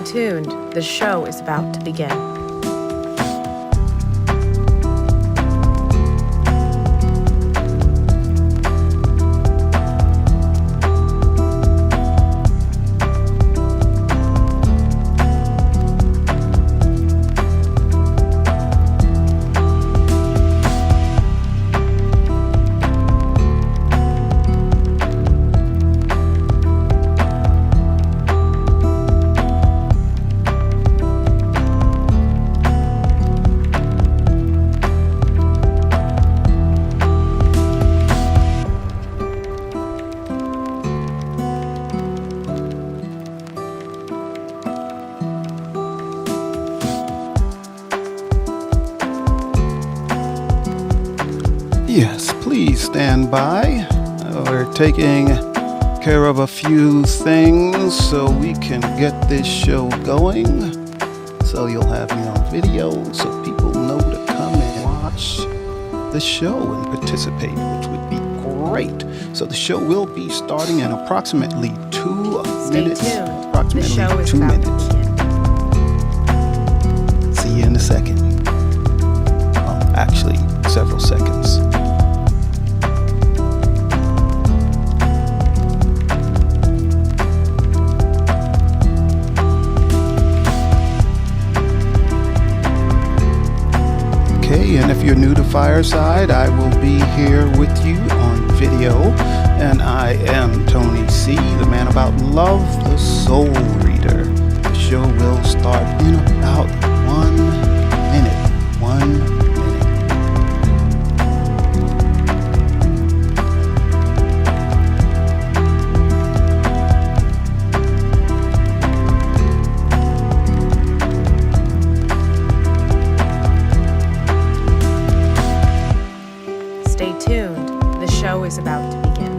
tuned. The show is about to begin. Yes, please stand by. We're taking care of a few things so we can get this show going. So you'll have me on video so people know to come and watch the show and participate, which would be great. So the show will be starting in approximately 2 Stay minutes. tuned. Approximately The show is 2 about minutes. to begin. See you in a second. Well, actually, several seconds. Okay, and if you're new to Fireside, I will be here with you on video. And I am Tony C., the man about love, the soul reader. The show will start in about 1 minute. 1 minute. Stay tuned. The show is about to begin.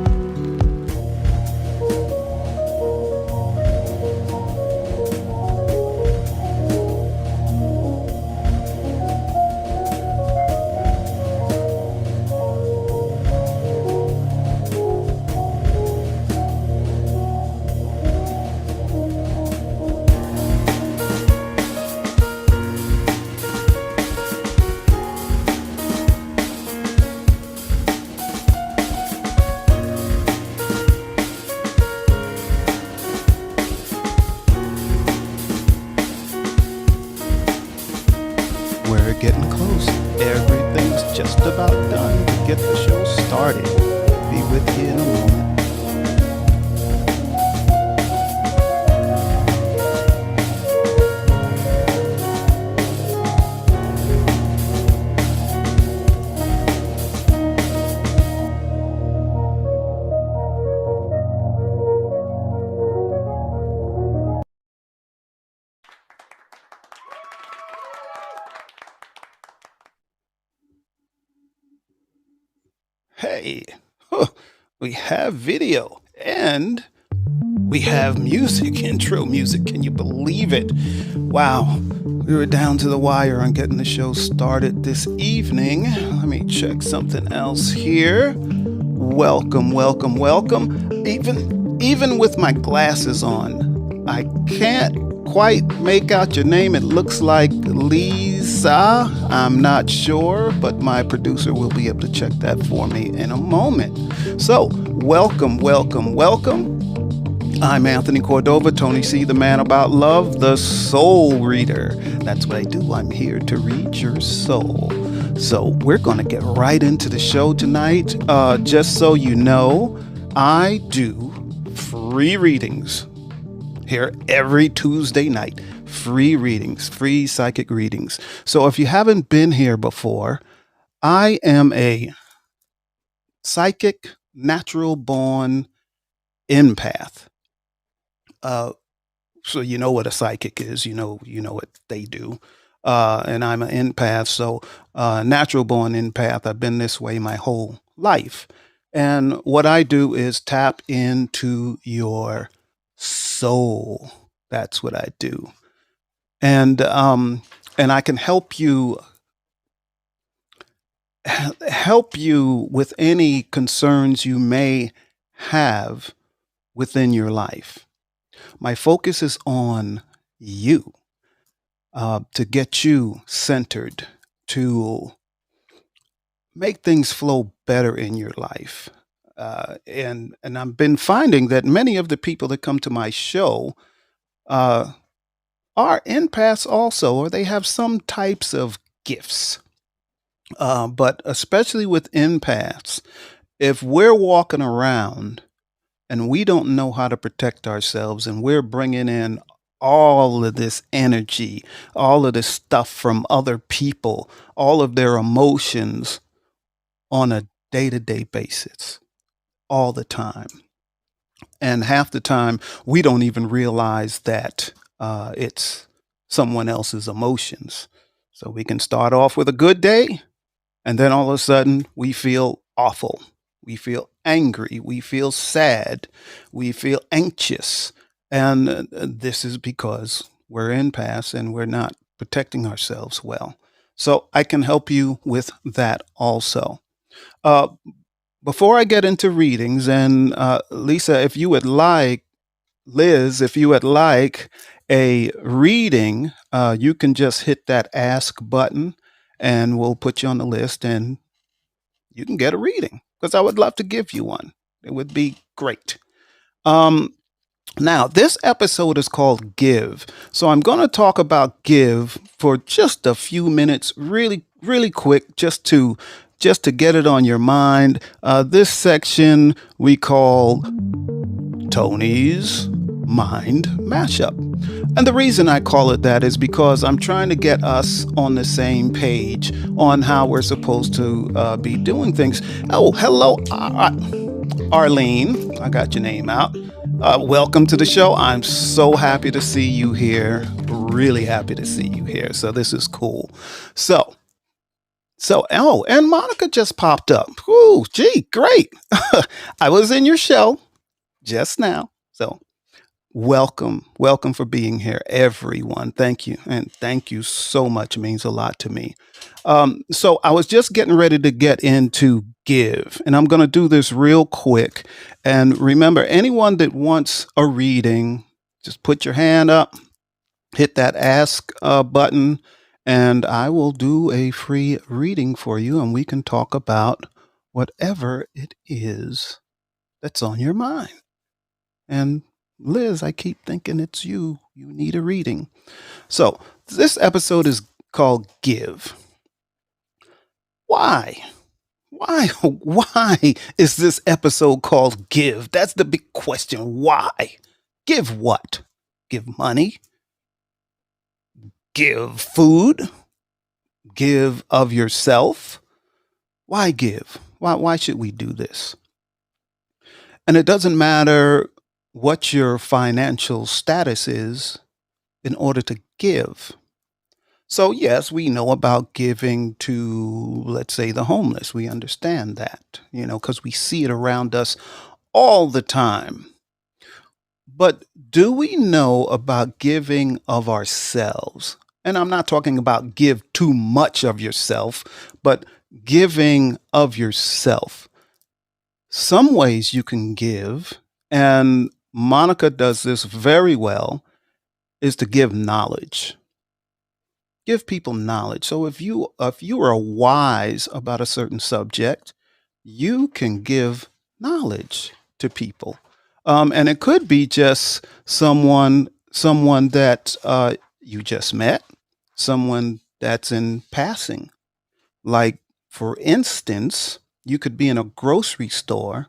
We're getting close. Everything's just about done to get the show started. Be with you in a moment. Hey, we have video and we have music, intro music. Can you believe it? Wow, we were down to the wire on getting the show started this evening. Let me check something else here. Welcome, welcome, welcome. Even with my glasses on, I can't quite make out your name. It looks like Lisa. I'm not sure, but my producer will be able to check that for me in a moment. So, welcome, welcome, welcome. I'm Anthony Cordova, Tony C., the man about love, the soul reader. That's what I do. I'm here to read your soul. So, we're going to get right into the show tonight. Just so you know, I do free readings here every Tuesday night. Free readings, free psychic readings. So if you haven't been here before, I am a psychic, natural born empath. So you know what a psychic is, you know what they do. And I'm an empath, so natural born empath. I've been this way my whole life. And what I do is tap into your soul. That's what I do. And I can help you with any concerns you may have within your life. My focus is on you, to get you centered, to make things flow better in your life. And I've been finding that many of the people that come to my show uh, are empaths also, or they have some types of gifts. But especially with empaths, if we're walking around and we don't know how to protect ourselves and we're bringing in all of this energy, all of this stuff from other people, all of their emotions on a day to day basis, all the time. And half the time, we don't even realize that it's someone else's emotions. So we can start off with a good day, and then all of a sudden, we feel awful. We feel angry. We feel sad. We feel anxious. And this is because we're empaths and we're not protecting ourselves well. So I can help you with that also. Uh, Before I get into readings, and Lisa, if you would like, Liz, if you would like a reading, you can just hit that ask button and we'll put you on the list and you can get a reading because I would love to give you one. It would be great. Um, Now, this episode is called Give. So I'm going to talk about give for just a few minutes, really, really quick, just to get it on your mind. This section we call Tony's Mind Mashup. And the reason I call it that is because I'm trying to get us on the same page on how we're supposed to be doing things. Oh, hello, Arlene. I got your name out. Welcome to the show. I'm so happy to see you here. Really happy to see you here. So this is cool. So, oh, and Monica just popped up. Ooh, gee, great. I was in your show just now. So welcome for being here, everyone. Thank you. And thank you so much. It means a lot to me. So I was just getting ready to get into give, and I'm going to do this real quick. And remember, anyone that wants a reading, just put your hand up, hit that ask button, and I will do a free reading for you, and we can talk about whatever it is that's on your mind. And Liz, I keep thinking it's you. You need a reading. So this episode is called Give. Why? Why is this episode called Give? That's the big question. Why? Give what? Give money? Give food? Give of yourself? Why give? Why should we do this? And it doesn't matter what your financial status is in order to give. So, yes, we know about giving to, let's say, the homeless. We understand that, because we see it around us all the time. But do we know about giving of ourselves? And I'm not talking about give too much of yourself, but giving of yourself. Some ways you can give, and Monica does this very well, is to give knowledge. Give people knowledge. So if you are wise about a certain subject, you can give knowledge to people. And it could be just someone that you just met, someone that's in passing. Like, for instance, you could be in a grocery store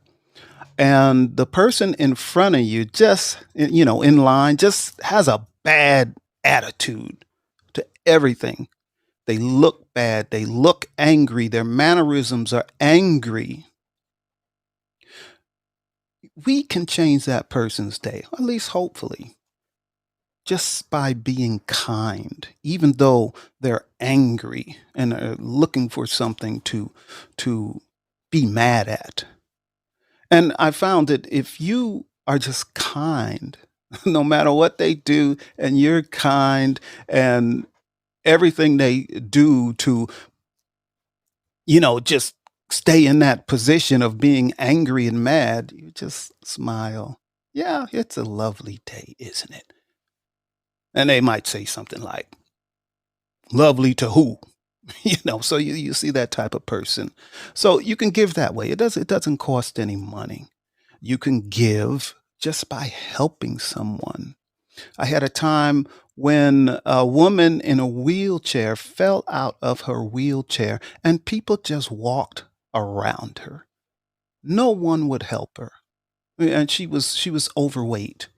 and the person in front of you just, in line, just has a bad attitude to everything. They look bad. They look angry. Their mannerisms are angry. We can change that person's day, at least hopefully, just by being kind, even though they're angry and are looking for something to be mad at. And I found that if you are just kind, no matter what they do, and you're kind, and everything they do to, just stay in that position of being angry and mad, you just smile. Yeah, it's a lovely day, isn't it? And they might say something like, lovely to who? So you see that type of person. So you can give that way. It doesn't cost any money. You can give just by helping someone. I had a time when a woman in a wheelchair fell out of her wheelchair and people just walked around her. No one would help her. And she was overweight.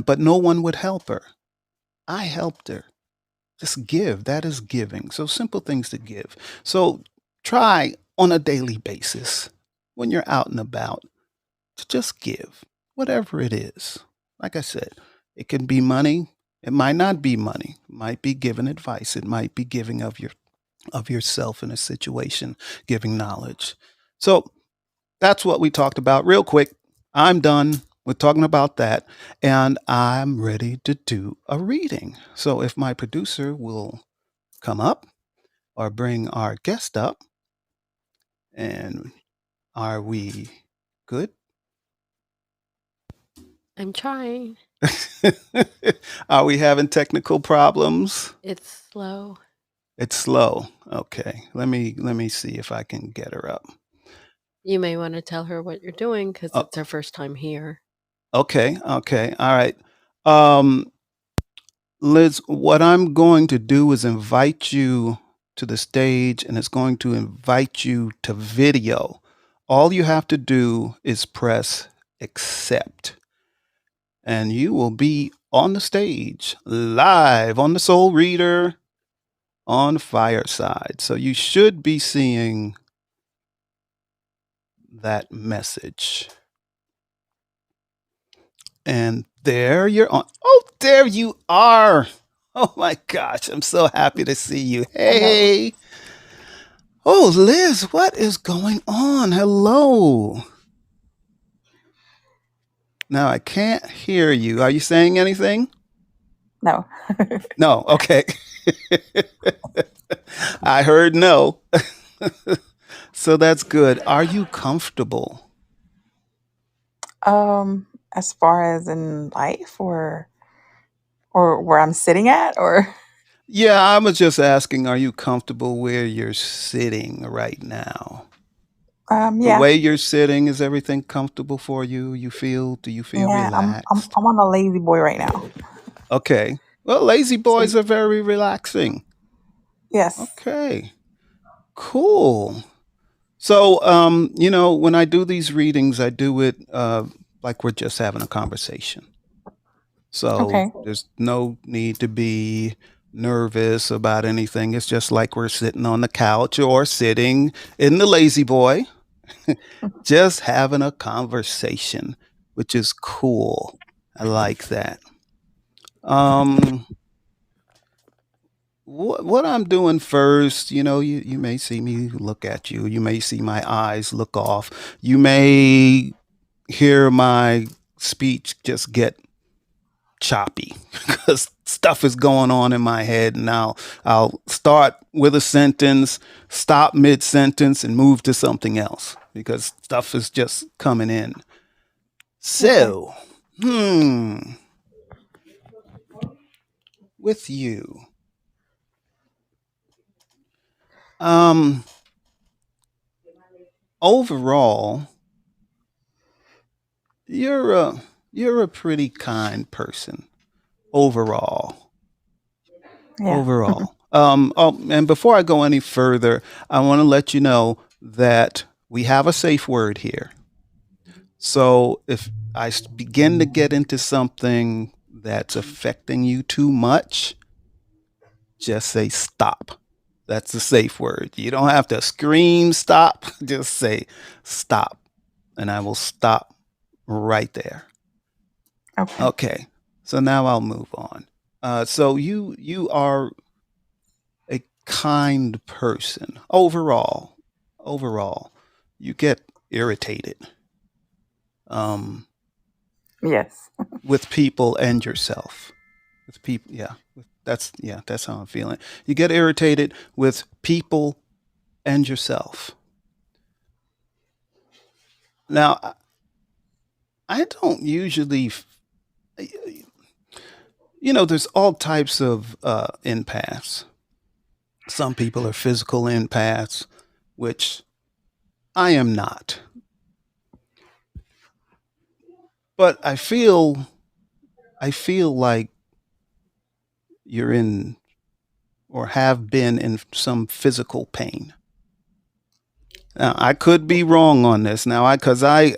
But no one would help her. I helped her. Just give. That is giving. So simple things to give. So try on a daily basis when you're out and about to just give, whatever it is. Like I said, it can be money. It might not be money. It might be giving advice. It might be giving of yourself in a situation, giving knowledge. So that's what we talked about. Real quick, I'm done with talking about that, and I'm ready to do a reading. So if my producer will come up or bring our guest up, and are we good? I'm trying. Are we having technical problems? It's slow. It's slow. Okay. Let me see if I can get her up. You may want to tell her what you're doing because Oh, it's her first time here. okay. Okay. All right. Um, Liz, what I'm going to do is invite you to the stage and it's going to invite you to video. All you have to do is press accept, and you will be on the stage live on the Soul Reader on Fireside. So you should be seeing that message. And there you're on. Oh, there you are. Oh my gosh, I'm so happy to see you. Hello. Hey. Oh, Liz, what is going on? Hello. Now I can't hear you. Are you saying anything? No. No. Okay. I heard no. So that's good. Are you comfortable? As far as in life or where I'm sitting at or Yeah, I was just asking, are you comfortable where you're sitting right now? The yeah. way you're sitting, is everything comfortable for you? Do you feel Yeah, relaxed? I'm on a lazy boy right now. Okay. Well, lazy So boys are very relaxing. yes. Okay. Cool. So, when I do these readings, I do it like we're just having a conversation. So Okay. there's no need to be nervous about anything. It's just like we're sitting on the couch or sitting in the lazy boy, just having a conversation, which is cool. I like that. Um, what I'm doing first, you may see me look at you. You may see my eyes look off. You may hear my speech just get choppy because stuff is going on in my head, and I'll start with a sentence, stop mid sentence, and move to something else because stuff is just coming in. Okay. So, with you, um, overall, you're a pretty kind person. Overall, Yeah. overall. And before I go any further, I want to let you know that we have a safe word here. So if begin to get into something that's affecting you too much, just say stop. That's the safe word. You don't have to scream stop. Just say stop. And I will stop right there. Okay. Okay. So now I'll move on. So you are a kind person overall. Overall, you get irritated um, Yes. with people and yourself. With people, yeah. That's how I'm feeling. You get irritated with people and yourself. Now, I don't usually. there's all types of empaths. Some people are physical empaths, which I am not. But I feel like you're in or have been in some physical pain. Now, I could be wrong on this now, because I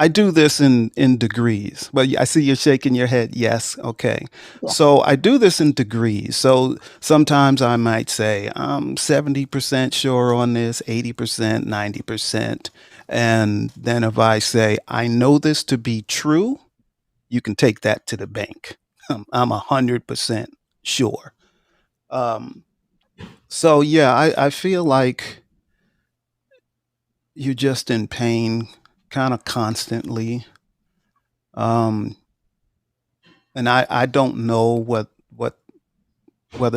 do this in degrees. But I see you're shaking your head. Yes, okay. Yeah. So I do this in degrees. So sometimes I might say I'm 70% sure on this, 80%, 90%. And then if I say I know this to be true, you can take that to the bank. I'm 100% sure. Um, so yeah, I feel like you're just in pain kind of constantly. Um, and I don't know whether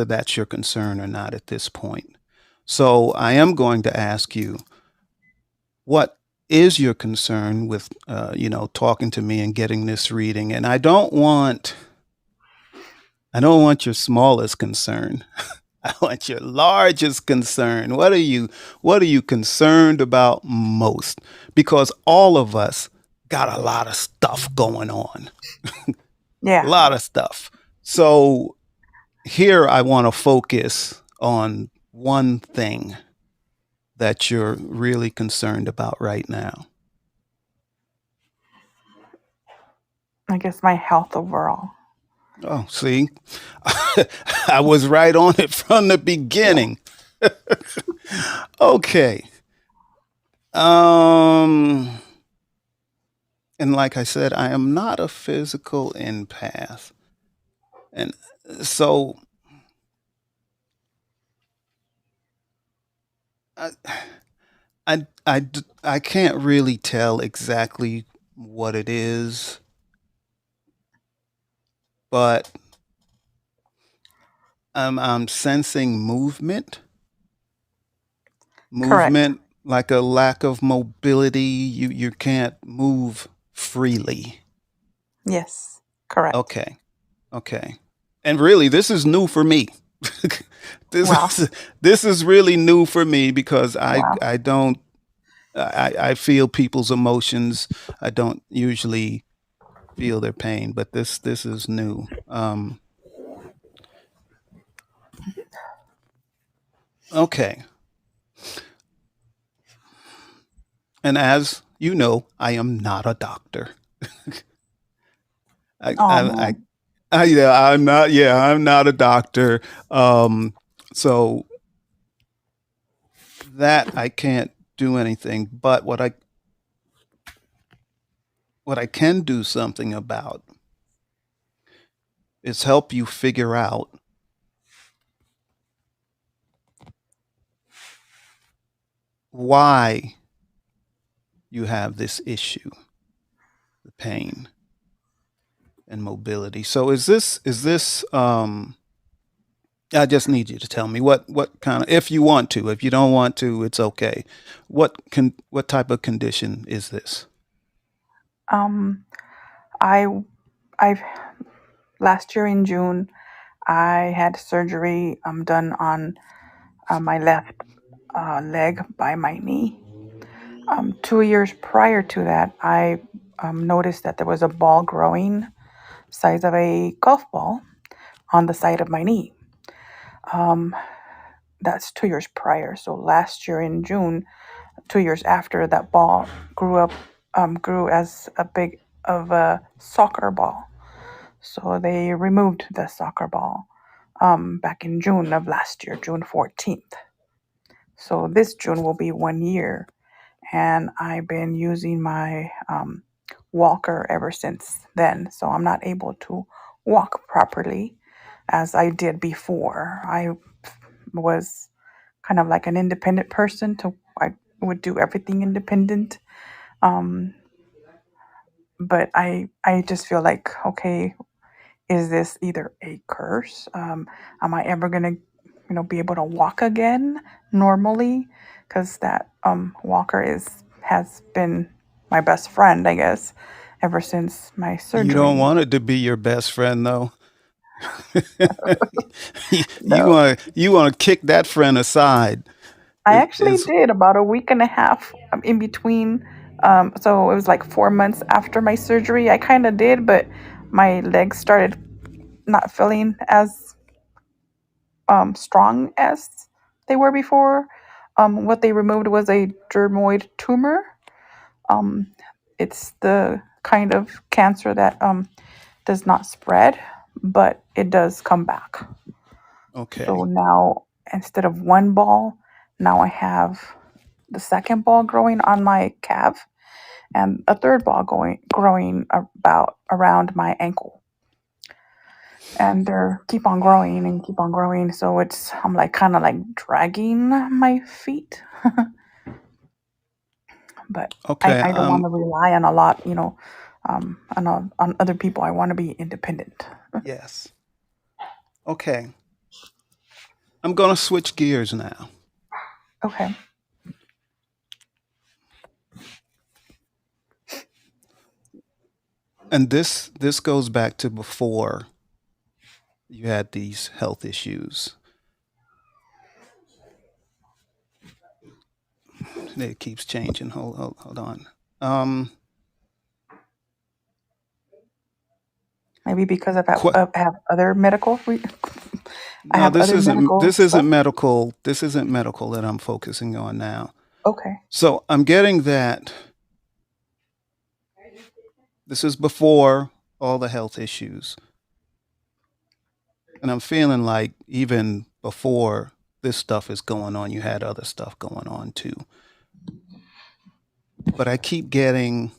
that's your concern or not at this point. So I am going to ask you, what is your concern with talking to me and getting this reading? And I don't want your smallest concern. I want your largest concern. What are you concerned about most? Because all of us got a lot of stuff going on. A Yeah. lot of stuff. So here I want to focus on one thing that you're really concerned about right now. I guess my health overall. Oh, see, I was right on it from the Yeah. beginning. Okay. Um, and like I said, I am not a physical empath. And so I, I can't really tell exactly what it is, but I'm sensing movement, Correct. like a lack of mobility. You can't move freely. Yes. Correct. Okay, okay. And really, this is new for me. this Wow. this is really new for me because Wow. I don't I feel people's emotions. I don't usually feel their pain, but this is new. Okay. And as you know, I am not a doctor. I, Oh I, man. yeah, I'm not. Yeah, I'm not a doctor. So that I can't do anything. But what I can do something about is help you figure out why you have this issue, the pain and mobility. So is this I just need you to tell me what kind of, if you want to. If you don't want to, it's okay. What type of condition is this? Um, I I've last year in June I had surgery done on my left leg by my knee. 2 years prior to that, I noticed that there was a ball growing, size of a golf ball, on the side of my knee. Um, that's 2 years prior. So last year in June, 2 years after, that ball grew as a big of a soccer ball. So they removed the soccer ball back in June of last year, June 14th. So this June will be 1 year, and I've been using my walker ever since then. So I'm not able to walk properly as I did before. I was kind of like an independent person. I would do everything independent. Um, but I just feel like, okay, is this either a curse? Am I ever gonna be able to walk again normally? Because that walker has been my best friend, I guess, ever since my You don't surgery. want it to be your best friend, though. No, You want to kick that friend aside. I actually Is did about a week and a half in between. So it was like 4 months after my surgery. I kind of did, but my legs started not feeling as strong as they were before. What they removed was a dermoid tumor. Um, it's the kind of cancer that does not spread, but it does come back. okay. So now instead of one ball, now I have the second ball growing on my calf and a third ball growing about around my ankle. And they're keep on growing and keep on growing. So I'm like kind of like dragging my feet, but Okay. I don't want to rely on a lot, on other people. I want to be independent. Yes. Okay. I'm gonna switch gears now. Okay. And this goes back to before you had these health issues. It keeps changing. Hold on. Um, Maybe because of that, qu- I have other medical. I no, have other medical this isn't stuff. medical. This isn't medical that I'm focusing on now. Okay. So I'm getting that this is before all the health issues, and I'm feeling like even before this stuff is going on, you had other stuff going on too. But I keep getting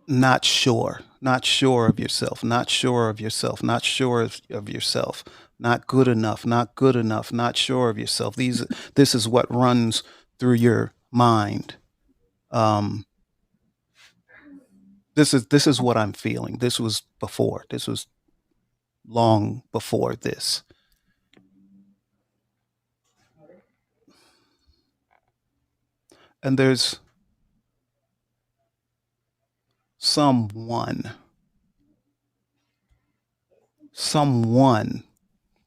not sure of yourself, not sure of yourself, not sure of yourself, not good enough, not good enough, not sure of yourself. This is what runs through your mind. Um, this is what I'm feeling. This was before. This was long before this. And there's someone, someone.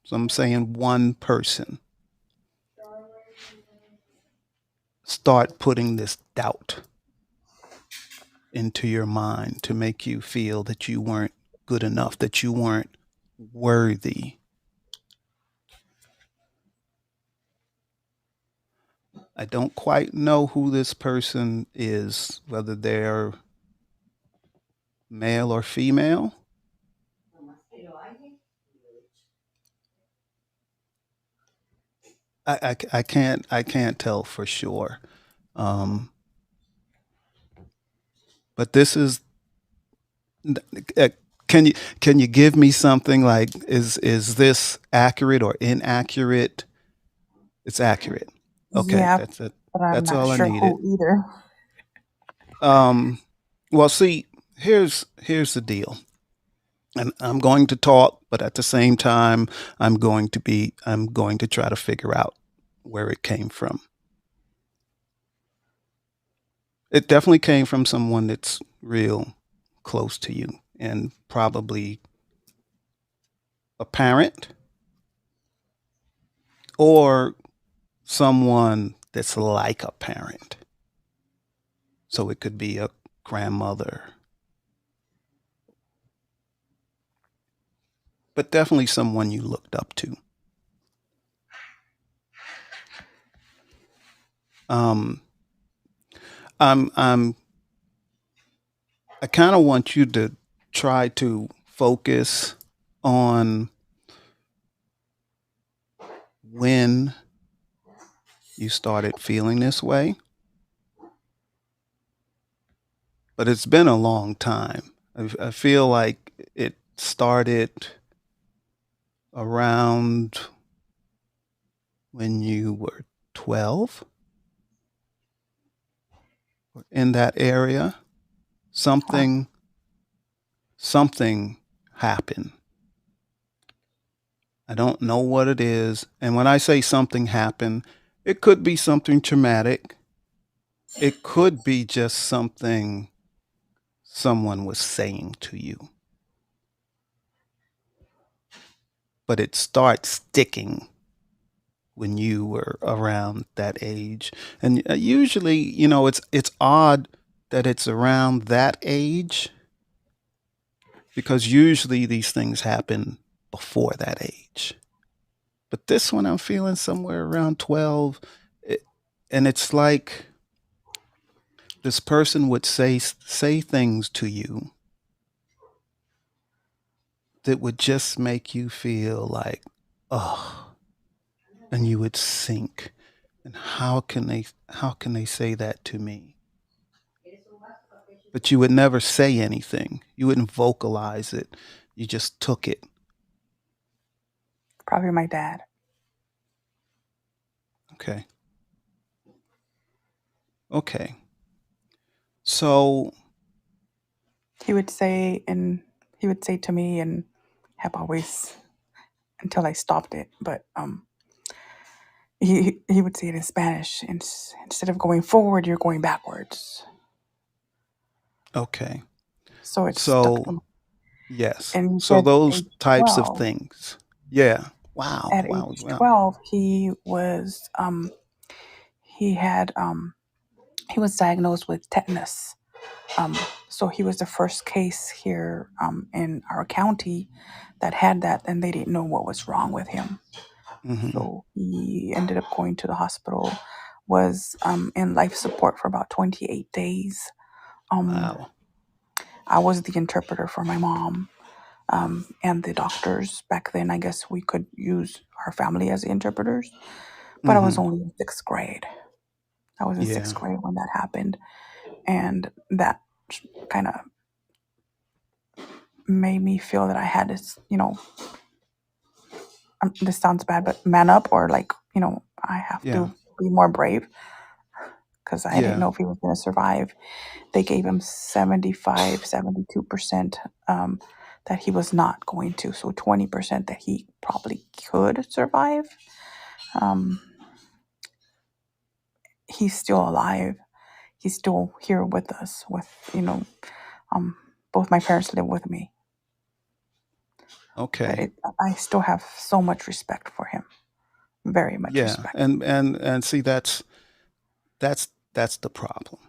So I'm saying one person start putting this doubt into your mind to make you feel that you weren't good enough, that you weren't worthy. I don't quite know who this person is, whether they're male or female. I can't tell for sure. Um, but this is uh, can you give me something like is this accurate or inaccurate? It's accurate. Okay, Yeah, that's it. but I'm That's not all I sure needed. who either. Um, well, see, here's the deal, and I'm going to talk, but at the same time, I'm going to try to figure out where it came from. It definitely came from someone that's real close to you, and probably a parent or someone that's like a parent. So it could be a grandmother, but definitely someone you looked up to. Um, I'm I kind of want you to try to focus on when you started feeling this way, but it's been a long time. I feel like it started around when you were 12, in that area. Wow. Something something happened. I don't know what it is. And when I say something happened, it could be something traumatic. it could be just something someone was saying to you, but it starts sticking when you were around that age. And usually, it's odd that it's around that age because usually these things happen before that age. But this one I'm feeling somewhere around 12. It, and it's like this person would say things to you that would just make you feel like, oh, and you would sink. And how can they say that to me? But you would never say anything. You wouldn't vocalize it. You just took it. Probably my dad. Okay. Okay. So, He would say, and he would say to me, and have always until I stopped it. But he would say it in Spanish. Instead of going forward, you're going backwards. okay. So it's stuck. So, yes. And he So said those age types of 12. things. Yeah. Wow. At Wow. age Wow. 12, he had he was diagnosed with tetanus. Um, so he was the first case here in our county that had that, and they didn't know what was wrong with him. Hmm. So he ended up going to the hospital, was in life support for about 28 days. Wow. I was the interpreter for my mom and the doctors. Back then, I guess we could use our family as the interpreters, but I was Hmm. only in sixth grade. I was in sixth Yeah. grade when that happened, and that kind of made me feel that I had this, this sounds bad, but man up, or like, I have Yeah. to be more brave because I didn't Yeah. know if he was going to survive. They gave him 75, 72% that he was not going to. So 20% that he probably could survive. Um, he's still alive. He's still here with us. Um, both my parents live with me. But Okay. I still have so much respect for him. Very much Yeah. respect. And see, that's the problem.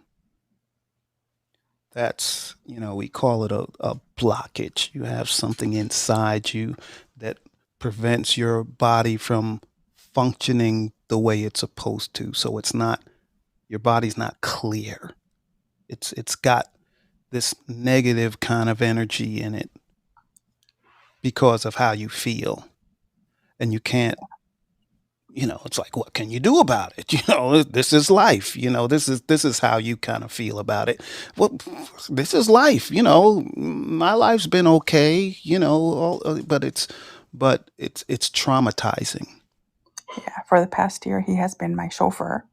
That's, we call it a blockage. You have something inside you that prevents your body from functioning the way it's supposed to. So your body's not clear. It's got this negative kind of energy in it because of how you feel. And you can't, it's like, what can you do about it? This is life. This is how you kind of feel about it. Well, this is life. My life's been okay. But it's traumatizing. Yeah, for the past year, he has been my chauffeur.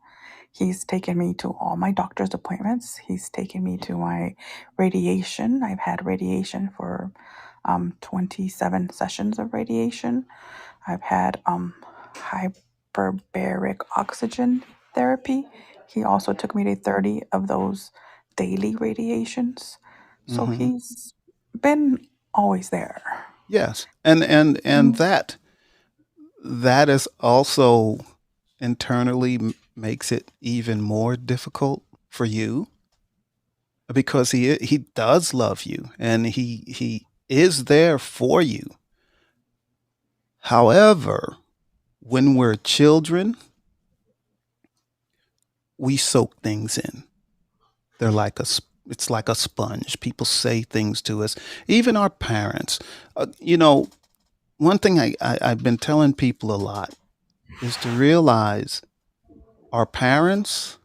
He's taken me to all my doctor's appointments. He's taken me to my radiation. I've had radiation for 27 sessions of radiation. I've had hyperbaric oxygen therapy. He also took me to 30 of those daily radiations. So Hmm. he's been always there. Yes, and Mm. that is also internally makes it even more difficult for you because he does love you and he is there for you. However, when we're children, we soak things in. They're like it's like a sponge. People say things to us, even our parents. One thing I've been telling people a lot is to realize our parents,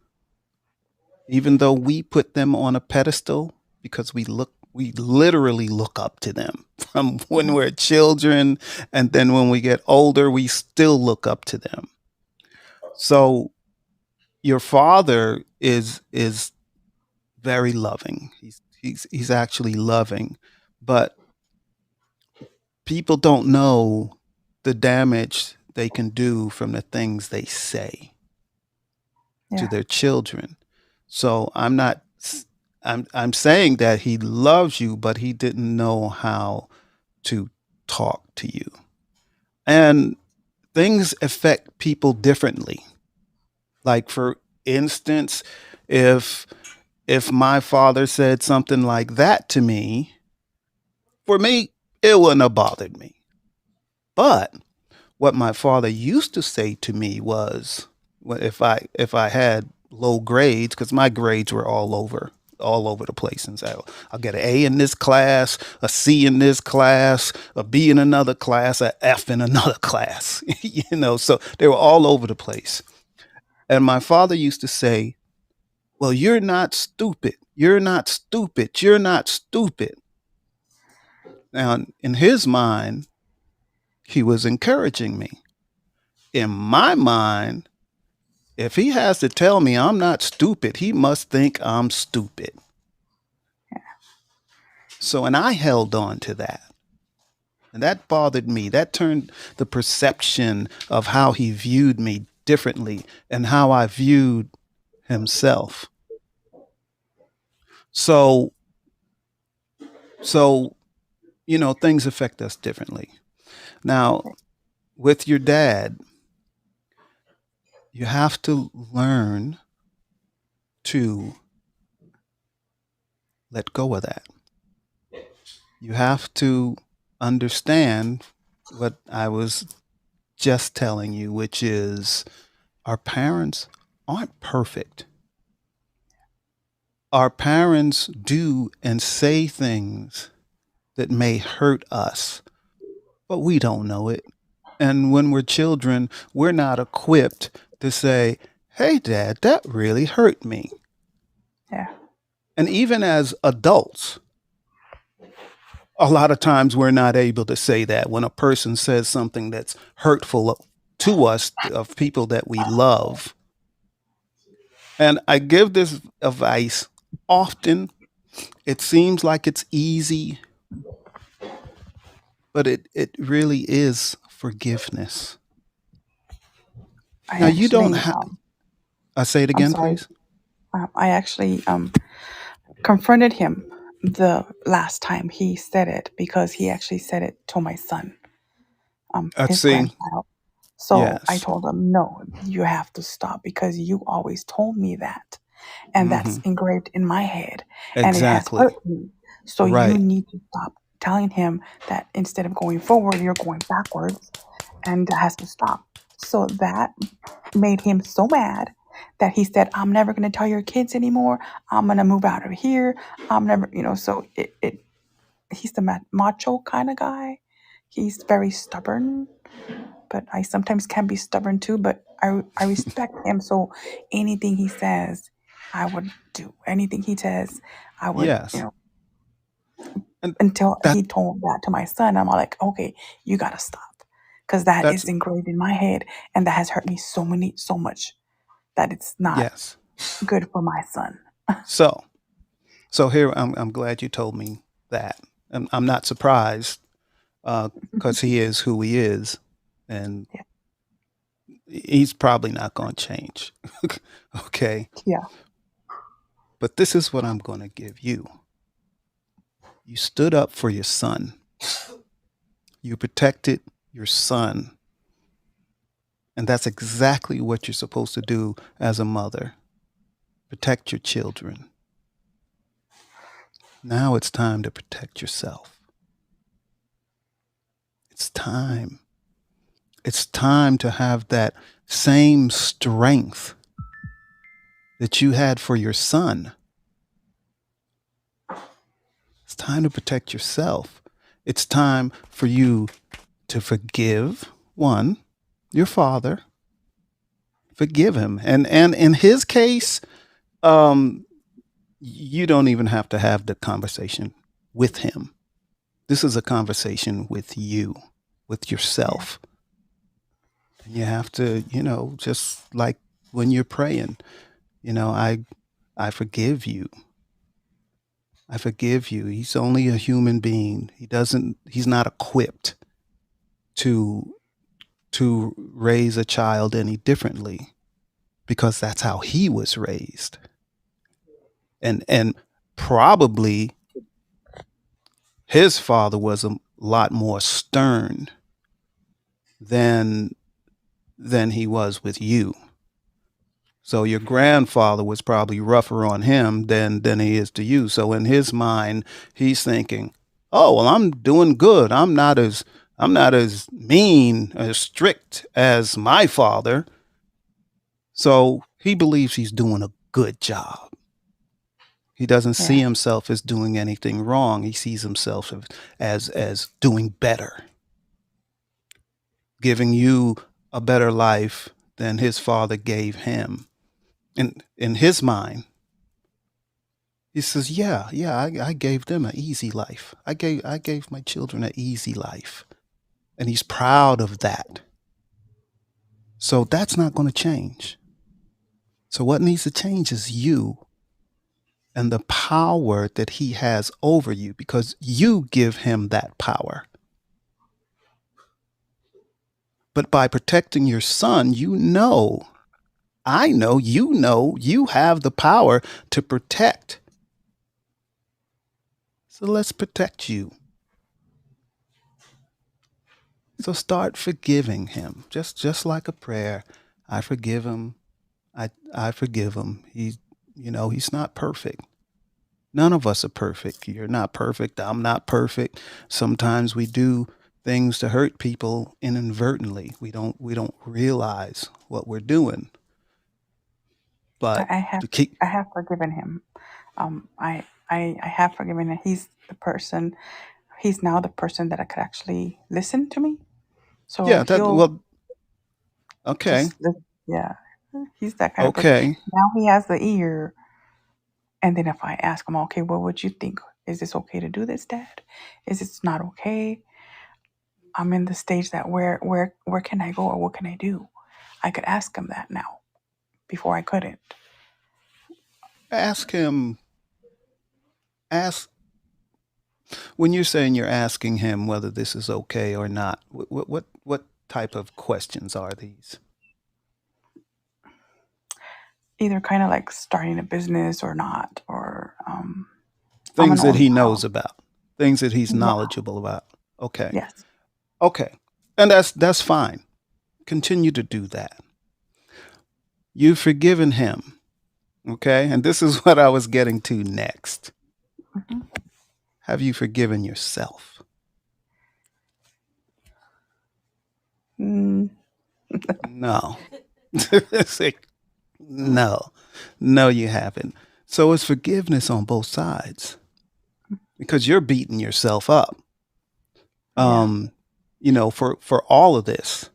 even though we put them on a pedestal because we literally look up to them from when we're children, and then when we get older we still look up to them. So your father is very loving. He's actually loving, but people don't know the damage they can do from the things they say to Yeah. their children. So I'm saying that he loves you, but he didn't know how to talk to you. And things affect people differently. Like for instance, if if my father said something like that to me, for me, it wouldn't have bothered me. But what my father used to say to me was, if I had low grades, because my grades were all over the place, and so I'll get an A in this class, a C in this class, a B in another class, a F in another class. So they were all over the place. And my father used to say, "Well, you're not stupid. You're not stupid. You're not stupid." Now, in his mind, he was encouraging me. In my mind, if he has to tell me I'm not stupid, he must think I'm stupid. So, and I held on to that. And that bothered me. That turned the perception of how he viewed me differently and how I viewed himself. So, so, things affect us differently. Now, with your dad, you have to learn to let go of that. You have to understand what I was just telling you, which is our parents aren't perfect. Our parents do and say things that may hurt us, but we don't know it. And when we're children, we're not equipped to say, "Hey, Dad, that really hurt me." Yeah. And even as adults, a lot of times we're not able to say that when a person says something that's hurtful to us, of people that we love. And I give this advice often. It seems like it's easy, but it really is forgiveness. I Now, you don't actually, have, I say it I'm again, sorry. please. I actually confronted him the last time he said it because he actually said it to my son, Let's his see. grandchild. So I Yes. told him, no, you have to stop because you always told me that. And that's Hmm. engraved in my head and it has hurt Exactly. me. So you Right. need to stop telling him that instead of going forward, you're going backwards and that has to stop. So that made him so mad that he said, I'm never going to tell your kids anymore. I'm going to move out of here. I'm never, so he's the macho kind of guy. He's very stubborn, but I sometimes can be stubborn too, but I respect him. So anything he says, I would do. Anything he says, I would, Yes. And until that he told that to my son, I'm like, okay, you got to stop. Because that that's is engraved in my head and that has hurt me so much that it's not yes. good for my son. So here I'm glad you told me that. I'm not surprised because he is who he is, and Yeah. he's probably not going to change. Okay. Yeah. But this is what I'm going to give you. You stood up for your son. You protected your son. And that's exactly what you're supposed to do as a mother. Protect your children. Now it's time to protect yourself. It's time. It's time to have that same strength that you had for your son. It's time to protect yourself. It's time for you to forgive, one, your father. Forgive him. And in his case, um, you don't even have to have the conversation with him. This is a conversation with you, with Yeah. yourself. And you have to, just like when you're praying, I forgive you. I forgive you. He's only a human being. He's not equipped to raise a child any differently because that's how he was raised. And probably his father was a lot more stern than he was with you. So your grandfather was probably rougher on him than he is to you. So in his mind, he's thinking, "Oh, well, I'm doing good. I'm not as mean, as strict as my father." So he believes he's doing a good job. He doesn't see Yeah. himself as doing anything wrong. He sees himself as doing better, giving you a better life than his father gave him. In his mind, he says, "Yeah, I gave them an easy life. I gave my children an easy life," and he's proud of that. So that's not going to change. So what needs to change is you and the power that he has over you, because you give him that power. But by protecting your son, I know, you have the power to protect. So let's protect you. So start forgiving him, just like a prayer. I forgive him. I forgive him. He's not perfect. None of us are perfect. You're not perfect. I'm not perfect. Sometimes we do things to hurt people inadvertently. We don't realize what we're doing. But I have to keep I have forgiven him. I have forgiven him. He's now the person that I could actually listen to me. So yeah, that he'll well, okay. just yeah. He's that kind of person. Okay. Now he has the ear. And then if I ask him, okay, what would you think? Is this okay to do this, Dad? Is this not okay? I'm in the stage that where can I go or what can I do? I could ask him that now. Before I couldn't. Ask him ask when you're saying you're asking him whether this is okay or not. What type of questions are these? Either kind of like starting a business or not, or I'm an Things that only he child. knows about, things that he's Yeah. knowledgeable about. Okay. Yes. Okay. And that's fine. Continue to do that. You've forgiven him. Okay? And this is what I was getting to next. Hmm. Have you forgiven yourself? Mm, No. It's like, no. No, you haven't. So it's forgiveness on both sides because you're beating yourself up. yeah. For all of this.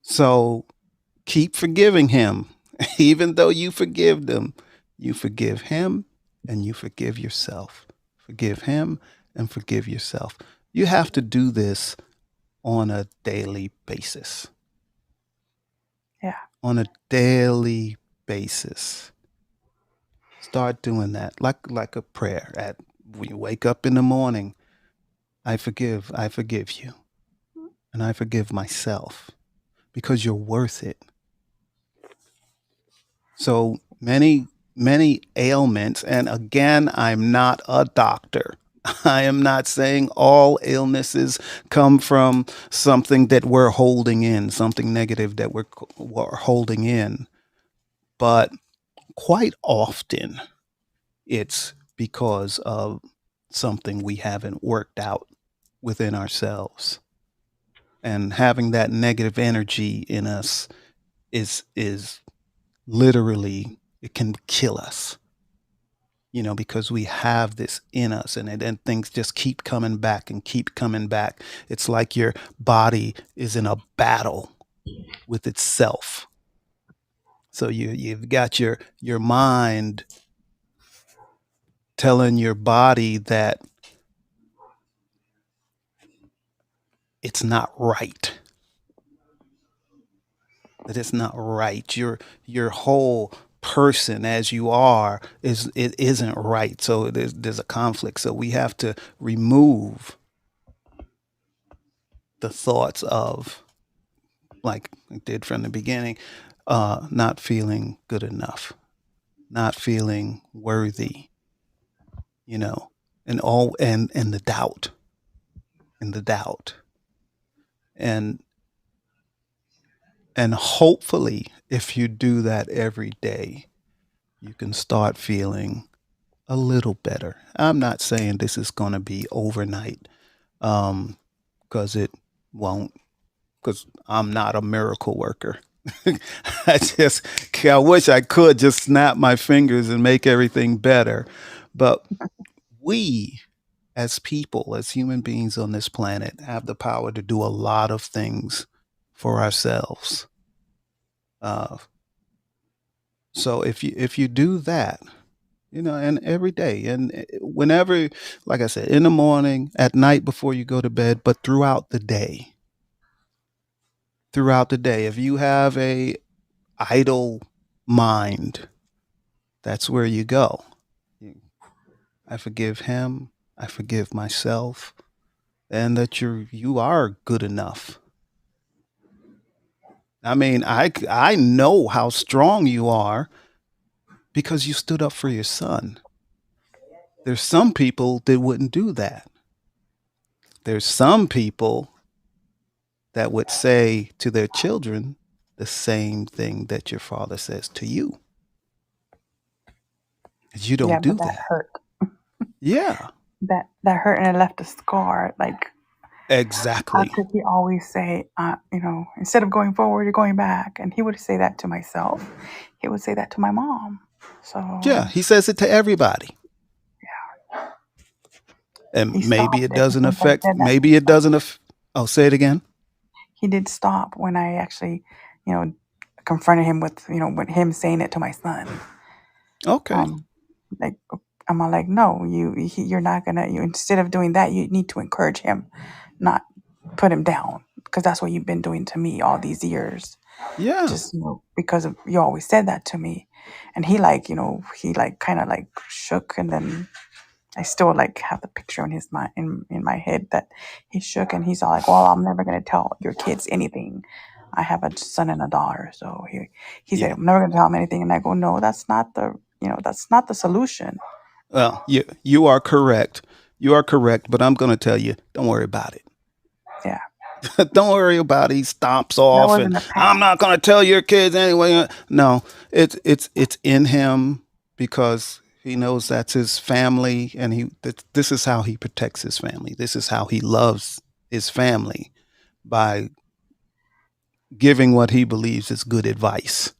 So keep forgiving him. Even though you forgive them, you forgive him and you forgive yourself. Forgive him and forgive yourself. You have to do this on a daily basis. Yeah. On a daily basis. Start doing that like a prayer. When you wake up in the morning, I forgive you, and I forgive myself because you're worth it. So many ailments, and again, I'm not a doctor. I am not saying all illnesses come from something that we're holding in, something negative that we're holding in. But quite often, it's because of something we haven't worked out within ourselves. And having that negative energy in us is literally, it can kill us, because we have this in us, and then things just keep coming back and keep coming back. It's like your body is in a battle with itself. So you've got your mind telling your body that it's not right. That it's not right. Your whole person as you are it isn't right. So there's a conflict. So we have to remove the thoughts of, like I did from the beginning, not feeling good enough, not feeling worthy, you know, and the doubt and the doubt. And and hopefully if you do that every day, you can start feeling a little better. I'm not saying this is going to be overnight, because it won't, because I'm not a miracle worker. I wish I could just snap my fingers and make everything better. But we, as people, as human beings on this planet, have the power to do a lot of things for ourselves. Uh, so if you do that, and every day, and whenever, like I said, in the morning, at night before you go to bed, but throughout the day, if you have a idle mind, that's where you go. I forgive him. I forgive myself, and that you are good enough. I mean, I know how strong you are because you stood up for your son. There's some people that wouldn't do that. There's some people that would say to their children the same thing that your father says to you. You Yeah, don't but do that that. hurt. Yeah, That hurt and it left a scar. Like, how exactly. could he always say, instead of going forward, you're going back? And he would say that to myself. He would say that to my mom. Yeah, So he says it to everybody. And he maybe stopped it it doesn't once I affect, said that to maybe it myself. doesn't oh, say it again. He did stop when I actually, you know, confronted him with him saying it to my son. Okay. Um, like I'm all like, no, you're not gonna. Instead of doing that, you need to encourage him, not put him down, because that's what you've been doing to me all these years. Yeah. Just because of you always said that to me, and he kind of like shook, and then I still like have the picture in his mind in my head that he shook, and he's all like, "Well, I'm never gonna tell your kids anything. I have a son and a daughter." So he said, Yeah. "I'm never gonna tell them anything," and I go, "No, that's not the solution." Well, you are correct. You are correct, but I'm going to tell you, don't worry about it. Yeah, Don't worry about it. He stomps that off, was and in the I'm past. not going to tell your kids anyway. No, it's in him because he knows that's his family, and this is how he protects his family. This is how he loves his family, by giving what he believes is good advice.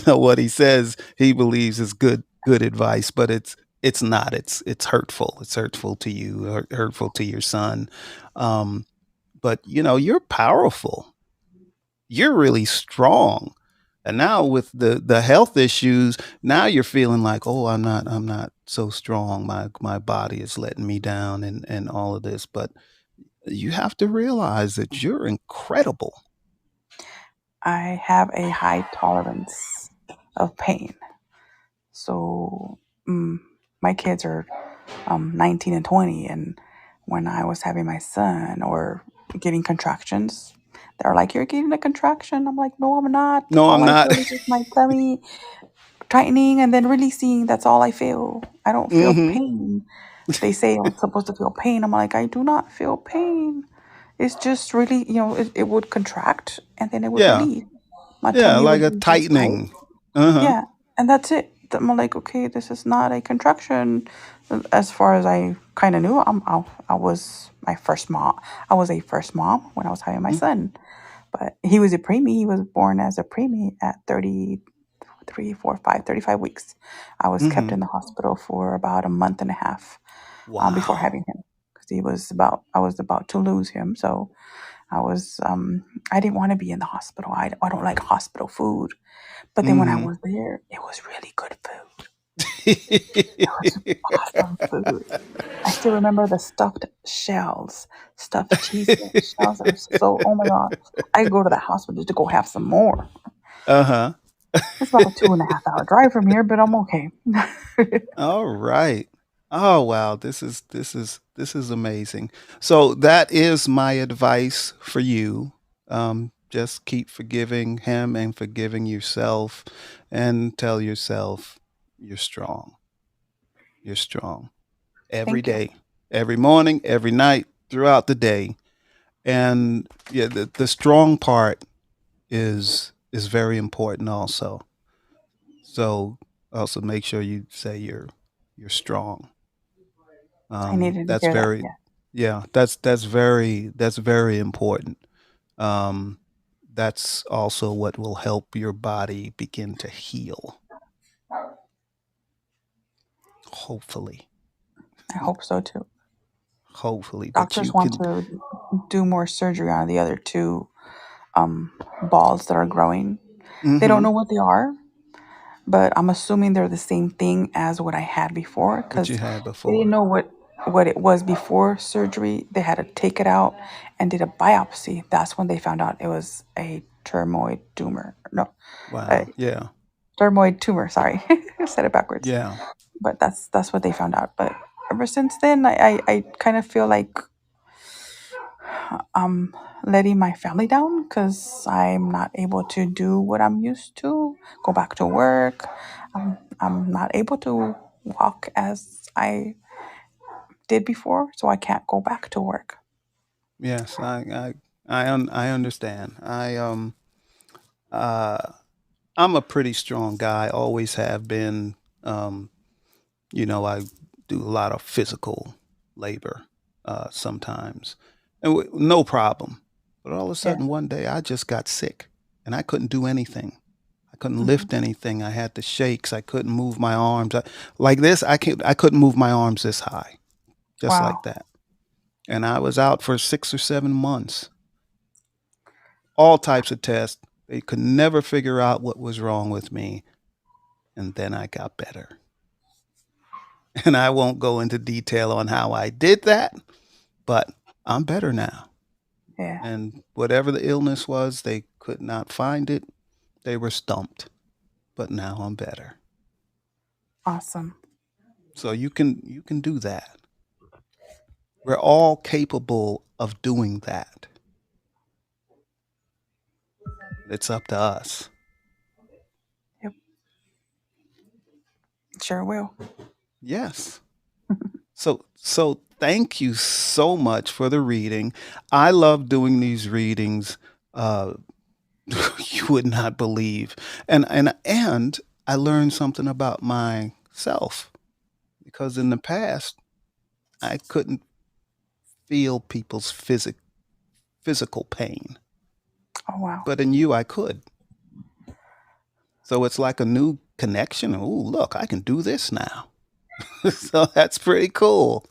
What he says he believes is good advice, but it's not. It's hurtful. It's hurtful to you, hurtful to your son. Um, but you're powerful. You're really strong. And now with the health issues, now you're feeling like, oh, I'm not so strong. My body is letting me down, and all of this. But you have to realize that you're incredible. I have a high tolerance of pain. So mm, my kids are 19 and 20. And when I was having my son or getting contractions, they're like, "You're getting a contraction." I'm like, "No, I'm not. No, All I'm I not. feel is just my tummy tightening and then releasing. That's all I feel. I don't feel Hmm. pain." They say I'm supposed to feel pain. I'm like, "I do not feel pain. It's just really, it would contract and then it would Yeah, release. My yeah, tummy like would a be just tight." tightening. Uh-huh. Yeah, and that's it. I'm like, okay, this is not a contraction. As far as I kind of knew, I was my first mom. I was a first mom when I was having my son, but he was a preemie. He was born as a preemie at 33, 4, 5, 35 weeks. I was kept Mm-hmm. in the hospital for about a month and a half before Wow. having him because I was about to lose him. So I didn't want to be in the hospital. I don't like hospital food. But then when I Mm-hmm. was there, it was really good food. It was awesome food. I still remember the stuffed shells, stuffed cheesecake shells. That was so, oh my God. I could go to the hospital just to go have some more. Uh-huh. It's about a 2.5 hour drive from here, but I'm okay. All right. Oh wow, this is amazing. So that is my advice for you. just keep forgiving him and forgiving yourself, and tell yourself you're strong. You're strong every Thank you. day, every morning, every night, throughout the day. And yeah, the strong part is very important also. So also make sure you say you're strong. I needed to That's hear that. very, Yeah. yeah, that's very important. Um, that's also what will help your body begin to heal, hopefully. I hope so too. Hopefully, but you Doctors want can. to do more surgery on the other two balls that are growing. They don't Hmm. know what they are, but I'm assuming they're the same thing as what I had before What you because had they didn't before. know what it was before surgery. They had to take it out and did a biopsy. That's when they found out it was a termoid tumor. No, a Wow. Yeah. dermoid tumor. Sorry, I said it backwards. Yeah. But that's what they found out. But ever since then, I kind of feel like I'm letting my family down because I'm not able to do what I'm used to, go back to work. I'm not able to walk as I did before, so I can't go back to work. Yes. I understand. Uh I'm a pretty strong guy. Always have been. Um, I do a lot of physical labor sometimes, and no problem. But all of a Yeah. sudden, one day, I just got sick, and I couldn't do anything. I couldn't Hmm. lift anything. I had the shakes. I couldn't move my arms like this. I couldn't move my arms this high, just like Wow. that. And I was out for 6 or 7 months. All types of tests. They could never figure out what was wrong with me. And then I got better. And I won't go into detail on how I did that, but I'm better now. Yeah. And whatever the illness was, they could not find it. They were stumped. But now I'm better. Awesome. So you can do that. We're all capable of doing that. It's up to us. Yep. Sure will. Yes. So thank you so much for the reading. I love doing these readings. Uh, you would not believe, and I learned something about myself because in the past I couldn't feel people's physical pain, Oh wow. but in you I could. So it's like a new connection. Oh, look, I can do this now. So that's pretty cool.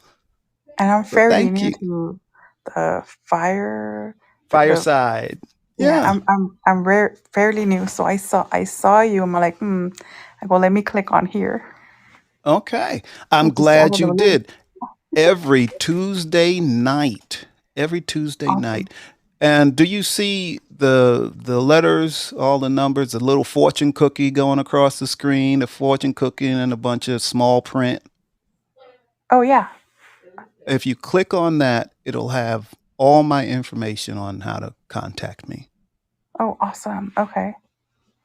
And I'm So fairly thank new you. to the fire. The Fireside. Yeah, Yeah. I'm fairly new, so I saw you. I'm like, I go, let me click on here. Okay. I'm I just saw glad the you link. did. Every Tuesday night. Every Tuesday Awesome. night. And do you see the letters, all the numbers, the little fortune cookie going across the screen, the fortune cookie and a bunch of small print? Oh yeah. If you click on that, it'll have all my information on how to contact me. Oh awesome. Okay.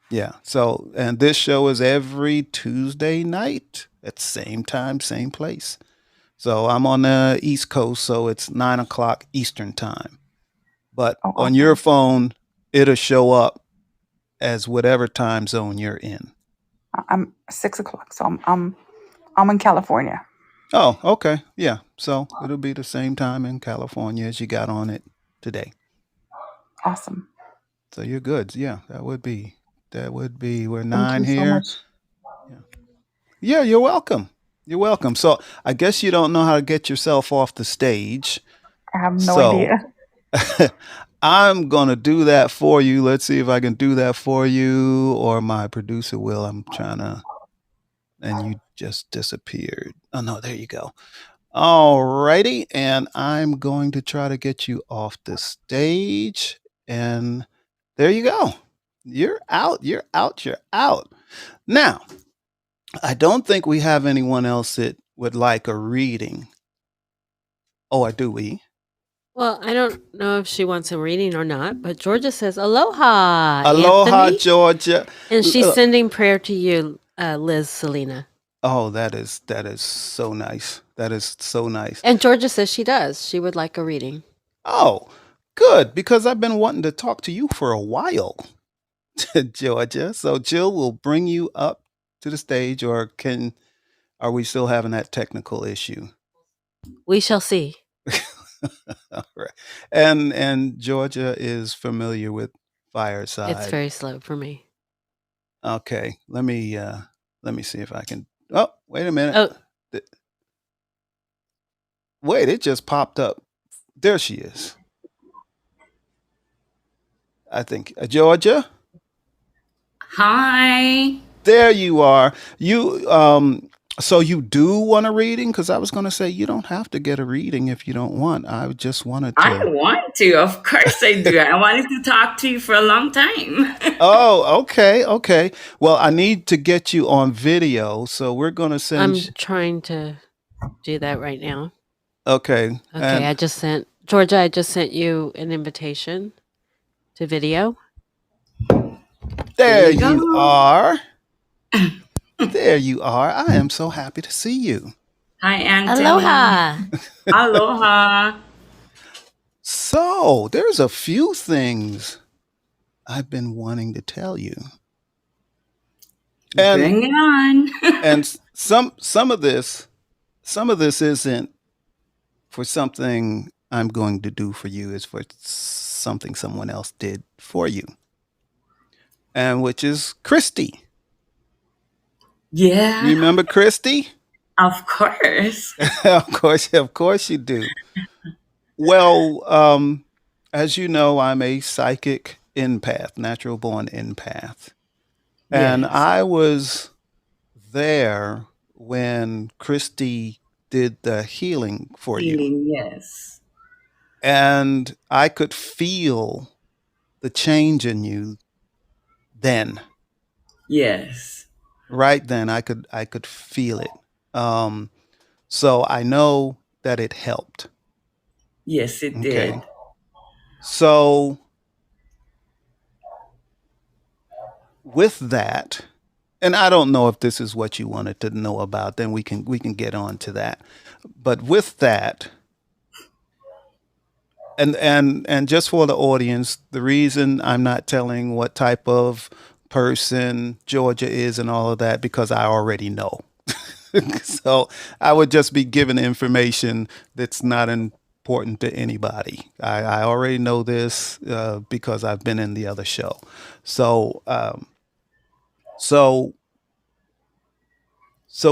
Yeah. So, and this show is every Tuesday night at same time, same place. So I'm on the East Coast, so it's 9 o'clock Eastern time. But Oh on your awesome. phone, it'll show up as whatever time zone you're in. I'm 6 o'clock, so I'm in California. Oh, okay. Yeah. So it'll be the same time in California as you got on it today. Awesome. So you're good. Yeah, that would be, we're Thank nine you so here. much. Yeah. Yeah, you're welcome. You're welcome. So I guess you don't know how to get yourself off the stage. I have no So idea. I'm going to do that for you. Let's see if I can do that for you or my producer will. I'm trying to, and you just disappeared. Oh, no, there you go. All righty. And I'm going to try to get you off the stage. And there you go. You're out. You're out. You're out. Now, I don't think we have anyone else that would like a reading. Oh, I do. We? Well, I don't know if she wants a reading or not, but Georgia says, Aloha, Aloha, Anthony. Georgia. And she's sending prayer to you, Liz Selena. Oh, that is so nice. That is so nice. And Georgia says she does. She would like a reading. Oh, good, because I've been wanting to talk to you for a while, Georgia. So Jill will bring you up to the stage, or are we still having that technical issue? We shall see. All right. And Georgia is familiar with Fireside. It's very slow for me. Okay, let me see if I can. Oh, wait a minute. Oh, Wait, it just popped up. There she is. I think Georgia. Hi. There you are. So you do want a reading? Because I was going to say you don't have to get a reading if you don't want. I just wanted I to. want to. Of course I do. I wanted to talk to you for a long time. Oh, okay. Well, I need to get you on video, so we're going to send. I'm trying to do that right now. Okay. Okay, I just sent Georgia. I just sent you an invitation to video. There you go. you are. There you are. I am so happy to see you. Hi, Anthony. Aloha. Aloha. So, there's a few things I've been wanting to tell you. And Bring it on. and some of this isn't for something I'm going to do for you, is for something someone else did for you. And which is Christy. Yeah. Remember Christy? Of course. Of course you do. Well, as you know, I'm a psychic empath, natural born empath. And Yes. I was there when Christy did the healing for you. Feeling, yes. And I could feel the change in you then. Yes. Right then, I could feel it. So I know that it helped. Yes, it Okay. did. So with that, and I don't know if this is what you wanted to know about, then we can get on to that. But with that, and just for the audience, the reason I'm not telling what type of person Georgia is and all of that, because I already know. So I would just be giving information that's not important to anybody. I already know this because I've been in the other show. So so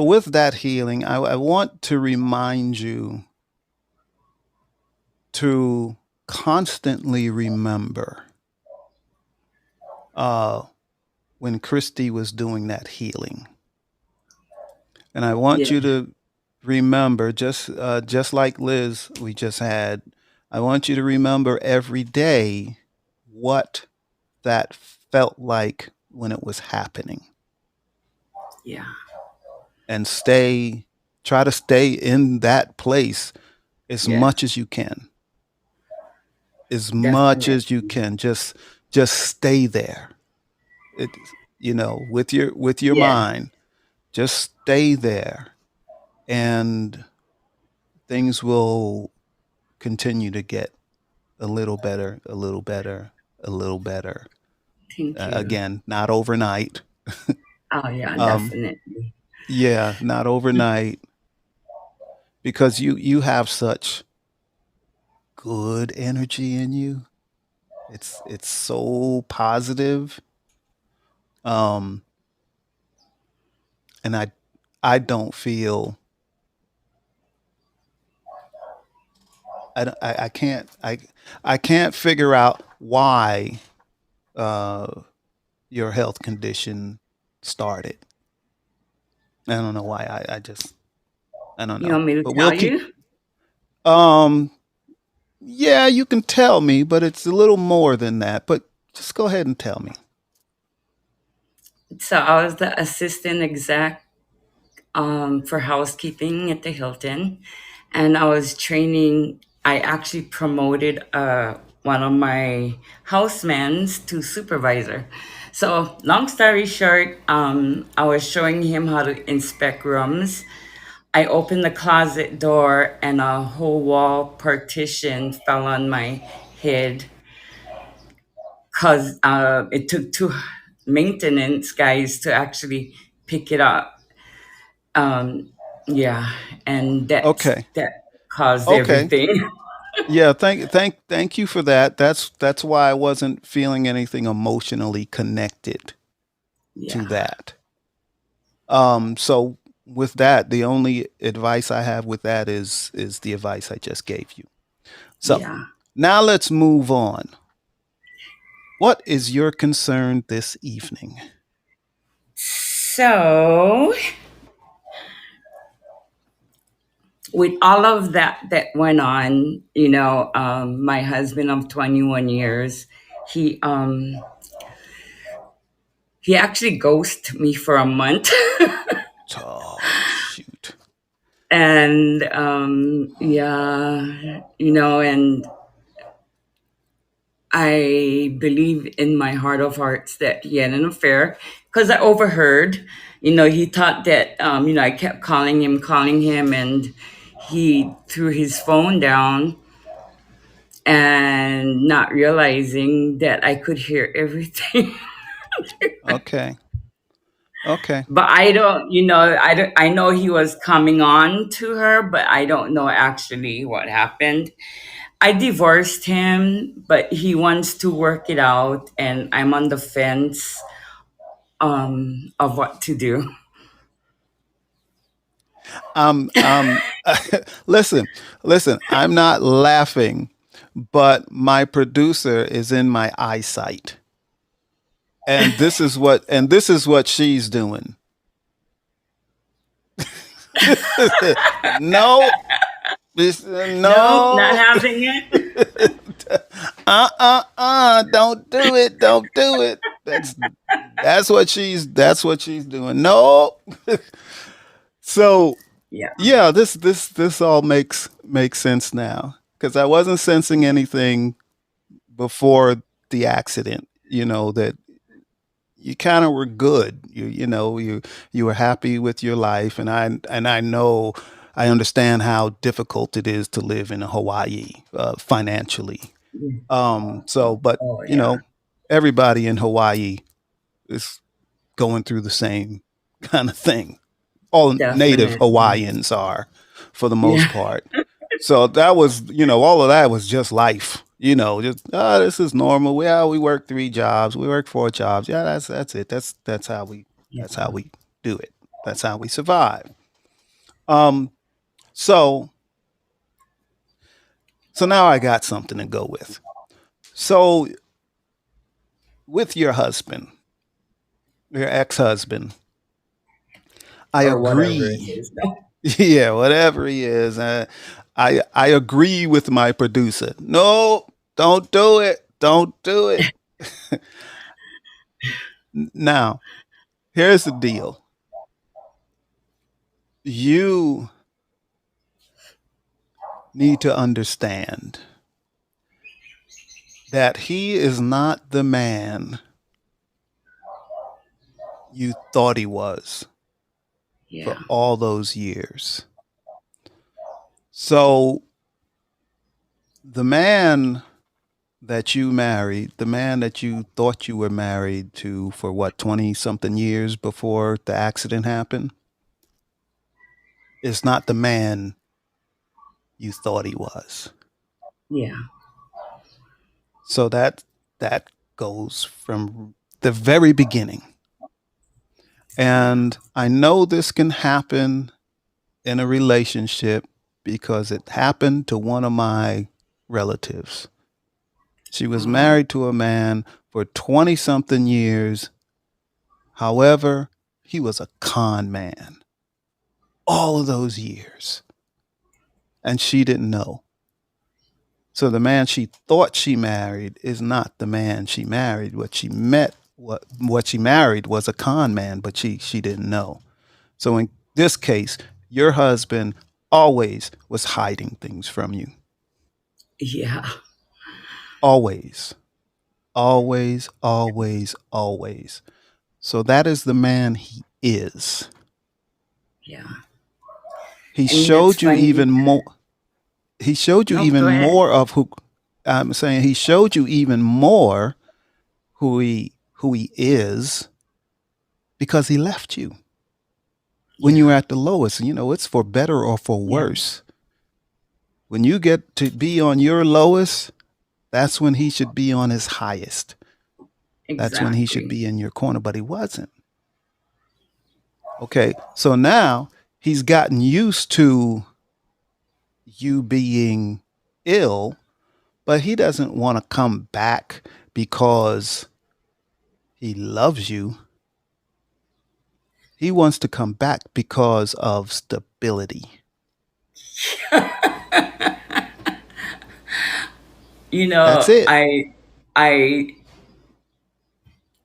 with that healing, I want to remind you to constantly remember when Christy was doing that healing. And I want Yeah. you to remember, just like Liz we just had, I want you to remember every day what that felt like when it was happening. Yeah. And try to stay in that place as Yeah. much as you can. As much Definitely. as you can. Just stay there. It, with your Yeah. mind, just stay there, and things will continue to get a little better, a little better, a little better. Thank you. Again, not overnight. Oh, yeah, Um, definitely. yeah, not overnight, because you have such good energy in you. It's so positive. Um, and I don't feel I can't I can't figure out why your health condition started. I don't know why. I don't You know. want me to But we'll tell keep. you? Yeah, you can tell me, but it's a little more than that. But just go ahead and tell me. So I was the assistant exec for housekeeping at the Hilton, and I was training I actually promoted one of my housemans to supervisor. So, long story short, I was showing him how to inspect rooms. I opened the closet door and a whole wall partition fell on my head because it took two maintenance guys to actually pick it up. Um, yeah, and Okay. that caused Okay. everything. Yeah, thank you for that. That's why I wasn't feeling anything emotionally connected to Yeah, that. So with that, the only advice I have with that is the advice I just gave you. So yeah. now let's move on. What is your concern this evening? So, with all of that went on, my husband of 21 years, he he actually ghosted me for a month. Oh, shoot. And yeah, and I believe in my heart of hearts that he had an affair because I overheard. He thought that I kept calling him, and he threw his phone down and not realizing that I could hear everything. Okay. Okay. But I know he was coming on to her, but I don't know actually what happened. I divorced him, but he wants to work it out, and I'm on the fence of what to do. Um, listen, listen, I'm not laughing, but my producer is in my eyesight. And this is what she's doing. No, Nope, not no, having it. don't do it, don't do it. That's what she's doing. No. So Yeah, yeah, this all makes sense now because I wasn't sensing anything before the accident. That you kind of were good. You were happy with your life, and I know I understand how difficult it is to live in Hawaii financially. But oh you yeah, know, everybody in Hawaii is going through the same kind of thing. All native definitely. Hawaiians are, for the most Yeah, part. So that was, all of that was just life. Just this is normal. We work 3 jobs, we work 4 jobs. Yeah, that's it. That's how we yeah. that's how we do it. That's how we survive. Um, so so now I got something to go with. So with your husband, your ex-husband, I Or whatever it agree. is. Yeah, whatever he is. I agree with my producer. No, don't do it. Don't do it. Now, here's the deal. You need to understand that he is not the man you thought he was for Yeah, all those years. So, the man that you married, the man that you thought you were married to for what, 20 something years before the accident happened, is not the man you thought he was. yeah, So that goes from the very beginning. yeah. And I know this can happen in a relationship because it happened to one of my relatives. She was Um, married to a man for 20 something years. However, he was a con man all of those years. And she didn't know. So the man she thought she married is not the man she married. What she married was a con man, but she didn't know. So in this case, your husband always was hiding things from you. Yeah. Always, always, always, always. So that is the man he is. Yeah. He And it's showed you funny even because, more. He showed you no, even go ahead. more of who. I'm saying he showed you even more who he is because he left you when you Yeah. were at the lowest. It's for better or for Yeah. worse. When you get to be on your lowest, that's when he should be on his highest. That's when he should Exactly. be in your corner, but he wasn't. Okay, so now he's gotten used to you being ill, but he doesn't want to come back because he loves you. He wants to come back because of stability. You That's know, it. I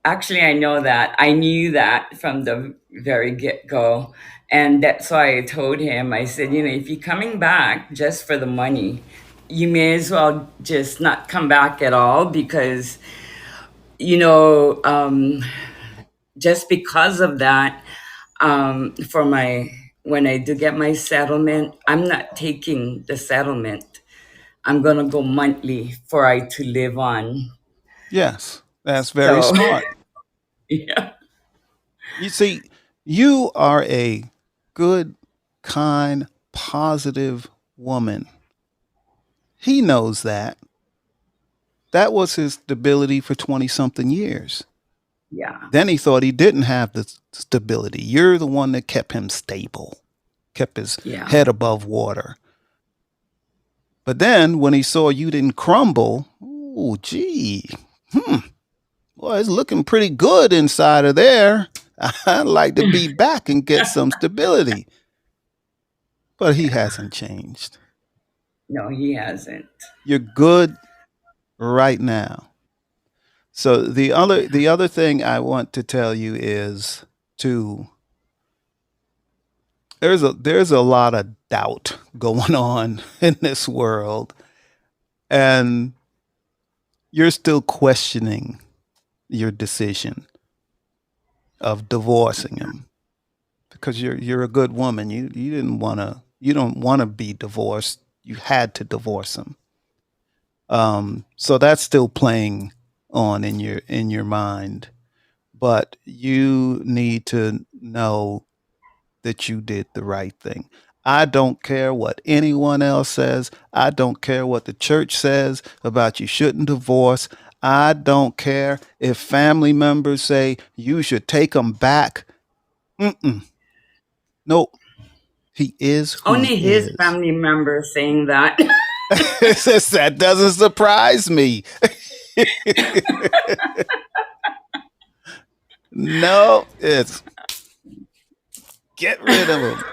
actually I know that. I knew that from the very get-go. And that's why I told him, I said, if you're coming back just for the money, you may as well just not come back at all because, you know, um, just because of that, for my when I do get my settlement, I'm not taking the settlement. I'm gonna go monthly for I to live on. Yes, that's very So smart. yeah, You see, you are a good, kind, positive woman. He knows that. That was his stability for 20 something years. yeah, Then he thought he didn't have the stability. You're the one that kept him stable, kept his yeah. head above water. But then when he saw you didn't crumble, oh, gee, boy, it's looking pretty good inside of there. I'd like to be back and get some stability. But he hasn't changed. No, he hasn't. You're good right now. So Yeah. the other thing I want to tell you is to there's a lot of doubt going on in this world, and you're still questioning your decision of divorcing him because you're a good woman. You don't want to be divorced. You had to divorce him. So that's still playing on in your mind, but you need to know that you did the right thing. I don't care what anyone else says. I don't care what the church says about you shouldn't divorce. I don't care if family members say you should take them back. Mm-mm. Nope. He is who he Only his is. family members saying that. That doesn't surprise me. No, it's get rid of him.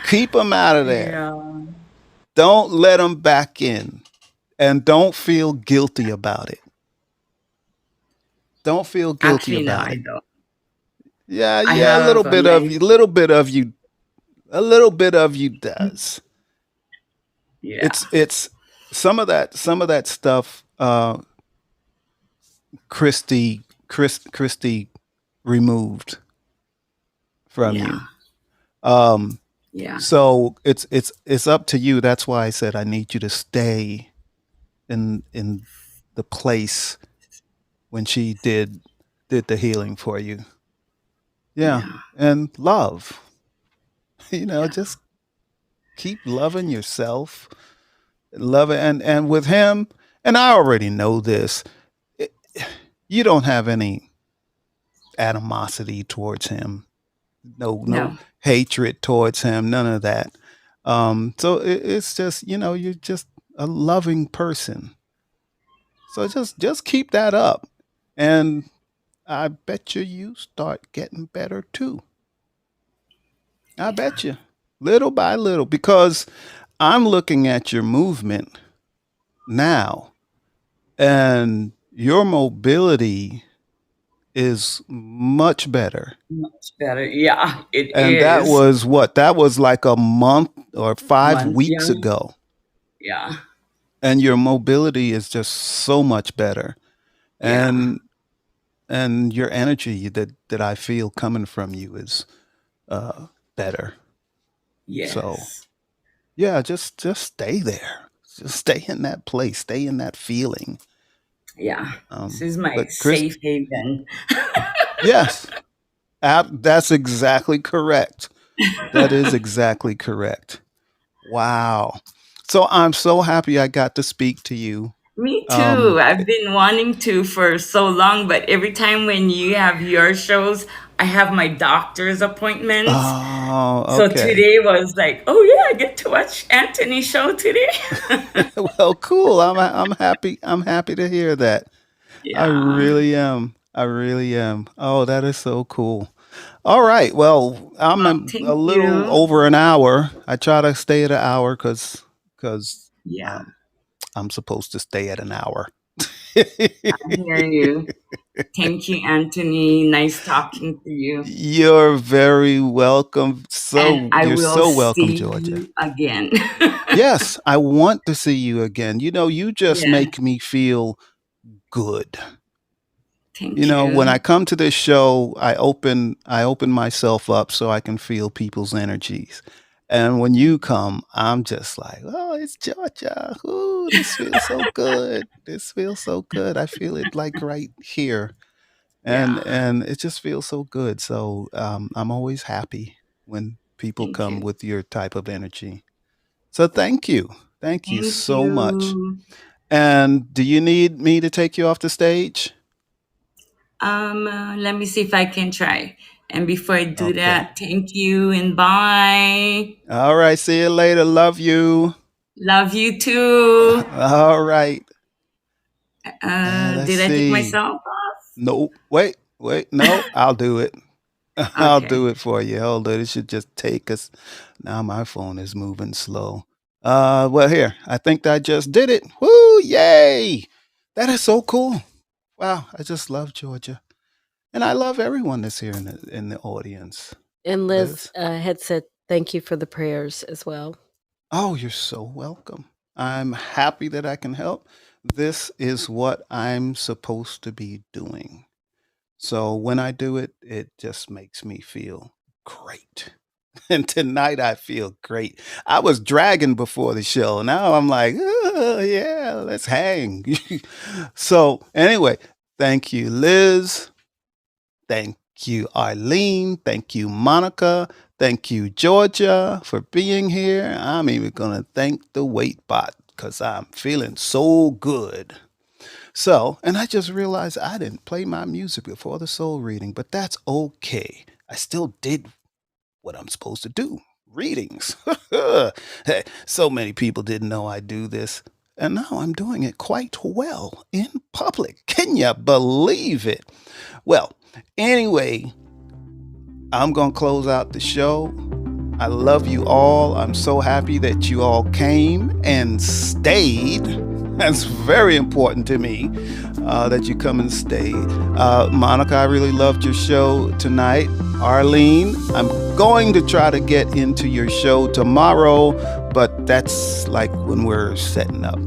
Keep him out of there. Yeah. Don't let him back in. And don't feel guilty about it. Don't feel guilty Actually, no, about I it. don't. Yeah, I yeah, a little have a bit of nice. you, little bit of you, a little bit of you does. Yeah, It's some of that stuff. Christy removed from yeah, you. Um, yeah, so it's up to you. That's why I said I need you to stay in the place when she did the healing for you. Yeah, yeah, and love. yeah, Just keep loving yourself, love it, and with him. And I already know this. it- you don't have any animosity towards him. No no, hatred towards him. None of that. So it's just you're just a loving person. So just keep that up, and I bet you start getting better too. I yeah, bet you, little by little, because I'm looking at your movement now, and your mobility is much better. much better. Yeah, it And that is. was what? That was like a month or five Month, weeks yeah, ago. Yeah. and your mobility is just so much better, Yeah. and your energy that I feel coming from you is better. So Yes. yeah, just stay there. Just stay in that place. Stay in that feeling. Yeah. This is my But Chris, safe haven. yes, that's exactly correct. That is exactly correct. Wow. So I'm so happy I got to speak to you. Me too. Um, I've been wanting to for so long, but every time when you have your shows, I have my doctor's appointments. oh, So okay. today was like, oh yeah, I get to watch Anthony's show today. Well, cool. I'm happy. I'm happy to hear that. I Yeah. really am. I really am. Oh, that is so cool. All right. Well, I'm Well, a thank little you. over an hour. I try to stay at an hour because Yeah, um, I'm supposed to stay at an hour. I hear you. Thank you, Anthony. Nice talking to you. You're very welcome. And I You're will so welcome, see Georgia. you again. Yes, I want to see you again. You just Yeah, make me feel good. thank When you. I come to this show, I open myself up so I can feel people's energies. And when you come, I'm just like, oh, it's Georgia. Ooh, this feels so good. This feels so good. I feel it like right here. And Yeah, it just feels so good. So I'm always happy when people thank come you. with your type of energy. So thank you. Thank you Thank so much. you. And do you need me to take you off the stage? Let me see if I can try. And before I do Okay. that, thank you and bye. All right. See you later. Love you. Love you too. All right. Let's Did I take see. myself off? No, wait, wait. No, I'll do it. I'll Okay. do it for you. Hold on. It should just take us. Now my phone is moving slow. Well, here. I think I just did it. Woo! Yay! That is so cool. Wow. I just love Georgia. And I love everyone that's here in the audience. And Liz Liz. had said thank you for the prayers as well. Oh, you're so welcome. I'm happy that I can help. This is what I'm supposed to be doing. So when I do it, it just makes me feel great. And tonight I feel great. I was dragging before the show. Now I'm like, oh, yeah, let's hang. So anyway, thank you, Liz. Thank you, Arlene. Thank you, Monica. Thank you, Georgia, for being here. I'm even going to thank the wait bot because I'm feeling so good. So, and I just realized I didn't play my music before the soul reading, but that's okay. I still did what I'm supposed to do readings. Hey, so many people didn't know I do this. And now I'm doing it quite well in public. Can you believe it? Well, anyway, I'm going to close out the show. I love you all. I'm so happy that you all came and stayed. That's very important to me that you come and stay. Monica, I really loved your show tonight. Arlene, I'm going to try to get into your show tomorrow, but that's like when we're setting up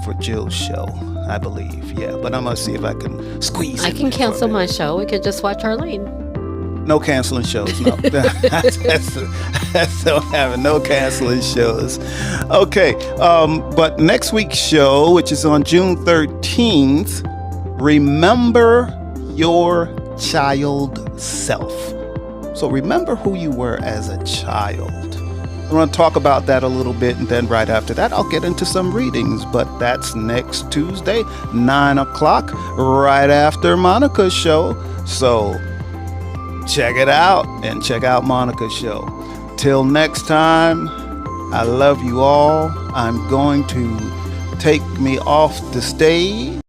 for Jill's show, I believe. Yeah, but I'm going to see if I can squeeze I in can there for a cancel bit. my show. We could just watch Arlene. No canceling shows. No, that's don't have it. No canceling shows. Okay, but next week's show, which is on June 13th, remember your child self. So remember who you were as a child. I'm going to talk about that a little bit, and then right after that, I'll get into some readings. But that's next Tuesday, 9 o'clock, right after Monica's show. So check it out and check out Monica's show. Till next time, I love you all. I'm going to take me off the stage.